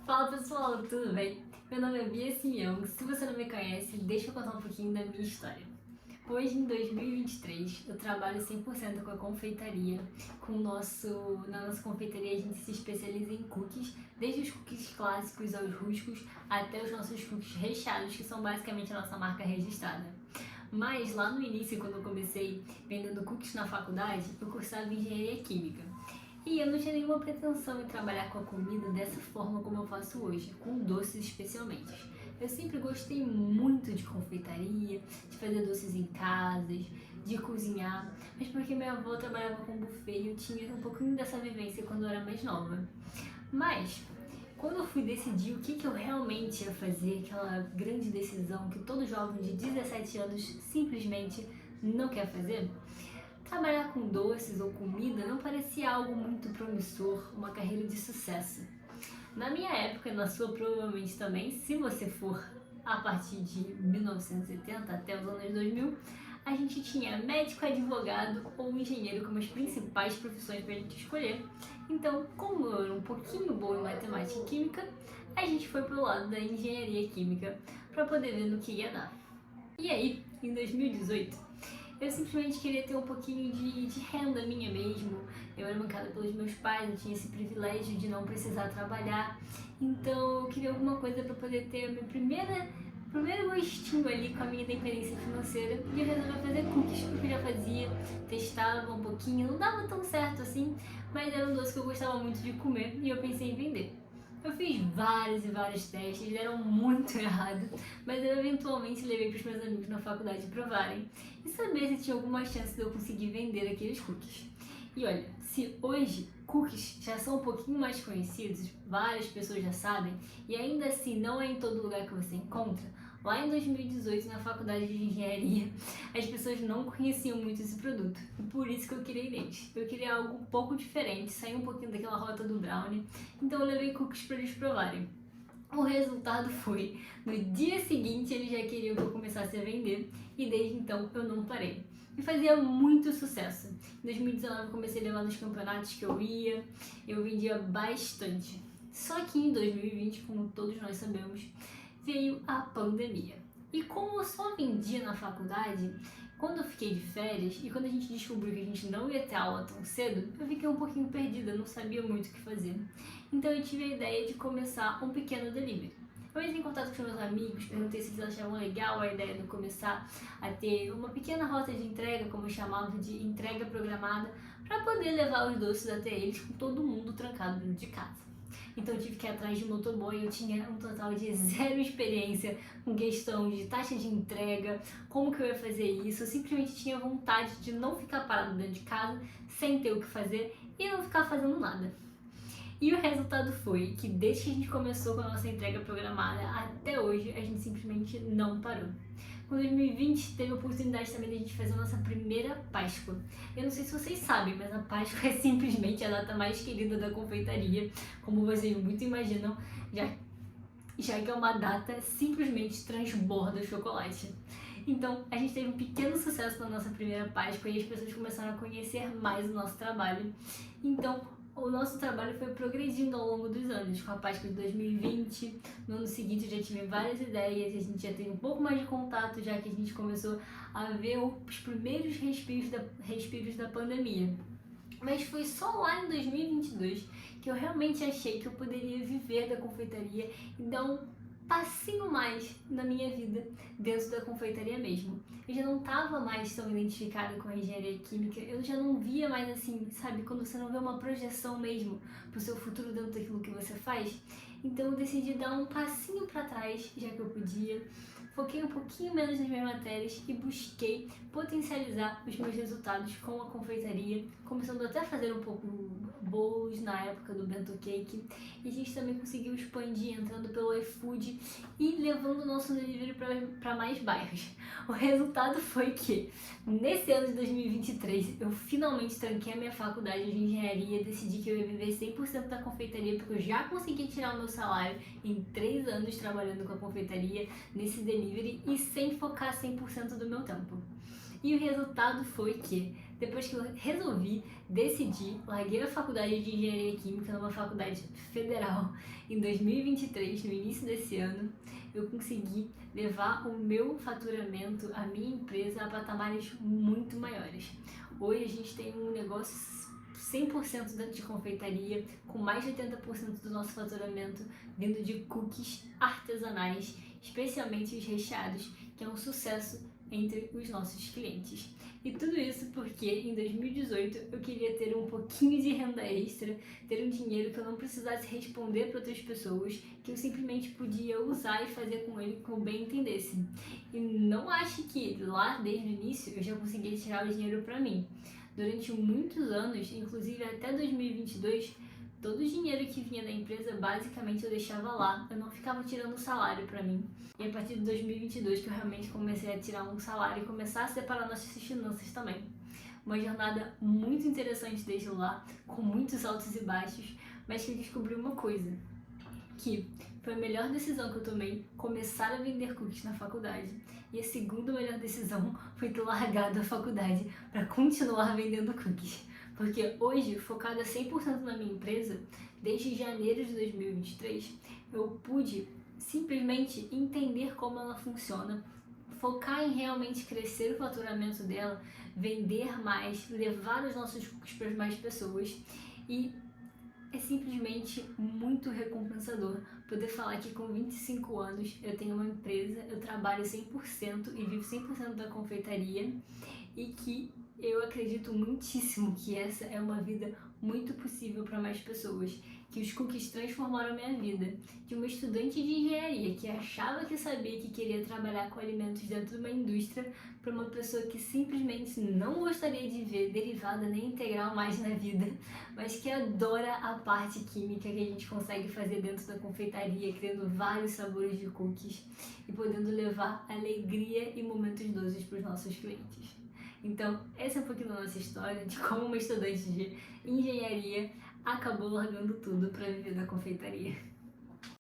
Fala pessoal, tudo bem? Meu nome é Bia Simeão. Se você não me conhece, deixa eu contar um pouquinho da minha história. Hoje, em 2023, eu trabalho 100% com a confeitaria. Na nossa confeitaria, a gente se especializa em cookies, desde os cookies clássicos aos rústicos, até os nossos cookies recheados, que são basicamente a nossa marca registrada. Mas lá no início, quando eu comecei vendendo cookies na faculdade, eu cursava engenharia química. E eu não tinha nenhuma pretensão em trabalhar com a comida dessa forma como eu faço hoje, com doces especialmente. Eu sempre gostei muito de confeitaria, de fazer doces em casas, de cozinhar, mas porque minha avó trabalhava com buffet e eu tinha um pouquinho dessa vivência quando eu era mais nova. Mas, quando eu fui decidir o que eu realmente ia fazer, aquela grande decisão que todo jovem de 17 anos simplesmente não quer fazer, trabalhar com doces ou comida não parecia algo muito promissor, uma carreira de sucesso. Na minha época, e na sua provavelmente também, se você for a partir de 1970 até os anos 2000, a gente tinha médico, advogado ou engenheiro como as principais profissões para a gente escolher. Então, como eu era um pouquinho boa em matemática e química, a gente foi pro lado da engenharia química para poder ver no que ia dar. E aí, em 2018, eu simplesmente queria ter um pouquinho de renda minha mesmo. Eu era bancada pelos meus pais, eu tinha esse privilégio de não precisar trabalhar. Então eu queria alguma coisa para poder ter a minha primeiro gostinho ali com a minha independência financeira. E eu resolvi fazer cookies, porque eu já fazia, testava um pouquinho, não dava tão certo assim, mas era um doce que eu gostava muito de comer e eu pensei em vender. Eu fiz vários e vários testes, deram muito errado, mas eu eventualmente levei para os meus amigos na faculdade provarem e saber se tinha alguma chance de eu conseguir vender aqueles cookies. E olha, se hoje cookies já são um pouquinho mais conhecidos, várias pessoas já sabem, e ainda assim não é em todo lugar que você encontra, lá em 2018, na faculdade de engenharia, as pessoas não conheciam muito esse produto. E por isso que eu queria eles. Eu queria algo um pouco diferente, sair um pouquinho daquela rota do brownie. Então eu levei cookies para eles provarem. O resultado foi, no dia seguinte eles já queriam que eu começasse a vender e desde então eu não parei. E fazia muito sucesso. Em 2019 eu comecei a levar nos campeonatos que eu vendia bastante. Só que em 2020, como todos nós sabemos, veio a pandemia. E como eu só vendia na faculdade, quando eu fiquei de férias e quando a gente descobriu que a gente não ia ter aula tão cedo, eu fiquei um pouquinho perdida, não sabia muito o que fazer. Então eu tive a ideia de começar um pequeno delivery. Eu entrei em contato com os meus amigos, perguntei se eles achavam legal a ideia de começar a ter uma pequena rota de entrega, como eu chamava de entrega programada, para poder levar os doces até eles com todo mundo trancado dentro de casa. Então eu tive que ir atrás de motoboy, eu tinha um total de zero experiência com questão de taxa de entrega, como que eu ia fazer isso, eu simplesmente tinha vontade de não ficar parado dentro de casa, sem ter o que fazer e não ficar fazendo nada. E o resultado foi que desde que a gente começou com a nossa entrega programada até hoje, a gente simplesmente não parou. Com 2020 teve a oportunidade também de a gente fazer a nossa primeira Páscoa. Eu não sei se vocês sabem, mas a Páscoa é simplesmente a data mais querida da confeitaria, como vocês muito imaginam, já que é uma data simplesmente transborda o chocolate. Então, a gente teve um pequeno sucesso na nossa primeira Páscoa e as pessoas começaram a conhecer mais o nosso trabalho. Então, o nosso trabalho foi progredindo ao longo dos anos. Com a Páscoa de 2020, no ano seguinte eu já tive várias ideias, a gente já teve um pouco mais de contato, já que a gente começou a ver os primeiros respiros da pandemia. Mas foi só lá em 2022 que eu realmente achei que eu poderia viver da confeitaria e dar um passinho mais na minha vida dentro da confeitaria mesmo. Eu já não estava mais tão identificada com a engenharia química, eu já não via mais assim, sabe, quando você não vê uma projeção mesmo pro seu futuro dentro daquilo que você faz. Então eu decidi dar um passinho para trás, já que eu podia, foquei um pouquinho menos nas minhas matérias e busquei potencializar os meus resultados com a confeitaria, começando até a fazer um pouco bolos na época do bento cake, e a gente também conseguiu expandir entrando pelo iFood e levando o nosso delivery para mais bairros. O resultado foi que nesse ano de 2023 eu finalmente tranquei a minha faculdade de engenharia, decidi que eu ia viver 100% da confeitaria, porque eu já consegui tirar o meu salário em 3 anos trabalhando com a confeitaria nesse delivery e sem focar 100% do meu tempo. E o resultado foi que depois que eu decidi, larguei a faculdade de Engenharia Química numa faculdade federal em 2023, no início desse ano, eu consegui levar o meu faturamento, a minha empresa, a patamares muito maiores. Hoje a gente tem um negócio 100% dentro de confeitaria, com mais de 80% do nosso faturamento vindo de cookies artesanais, especialmente os recheados, que é um sucesso entre os nossos clientes. E tudo isso porque em 2018 eu queria ter um pouquinho de renda extra, ter um dinheiro que eu não precisasse responder para outras pessoas, que eu simplesmente podia usar e fazer com ele como bem entendesse. E não ache que lá desde o início eu já conseguia tirar o dinheiro para mim. Durante muitos anos, inclusive até 2022, todo o dinheiro que vinha da empresa, basicamente eu deixava lá. Eu não ficava tirando salário para mim. E a partir de 2022 que eu realmente comecei a tirar um salário e começar a separar nossas finanças também. Uma jornada muito interessante desde lá, com muitos altos e baixos, mas que eu descobri uma coisa, que foi a melhor decisão que eu tomei, começar a vender cookies na faculdade. E a segunda melhor decisão foi ter largado a faculdade para continuar vendendo cookies. Porque hoje, focada 100% na minha empresa, desde janeiro de 2023, eu pude simplesmente entender como ela funciona, focar em realmente crescer o faturamento dela, vender mais, levar os nossos cookies para mais pessoas, e é simplesmente muito recompensador poder falar que com 25 anos eu tenho uma empresa, eu trabalho 100% e vivo 100% da confeitaria, e que eu acredito muitíssimo que essa é uma vida muito possível para mais pessoas, que os cookies transformaram a minha vida, de uma estudante de engenharia que achava que sabia que queria trabalhar com alimentos dentro de uma indústria, para uma pessoa que simplesmente não gostaria de ver derivada nem integral mais na vida, mas que adora a parte química que a gente consegue fazer dentro da confeitaria, criando vários sabores de cookies e podendo levar alegria e momentos doces para os nossos clientes. Então, essa é um pouquinho da nossa história de como uma estudante de engenharia acabou largando tudo para viver da confeitaria.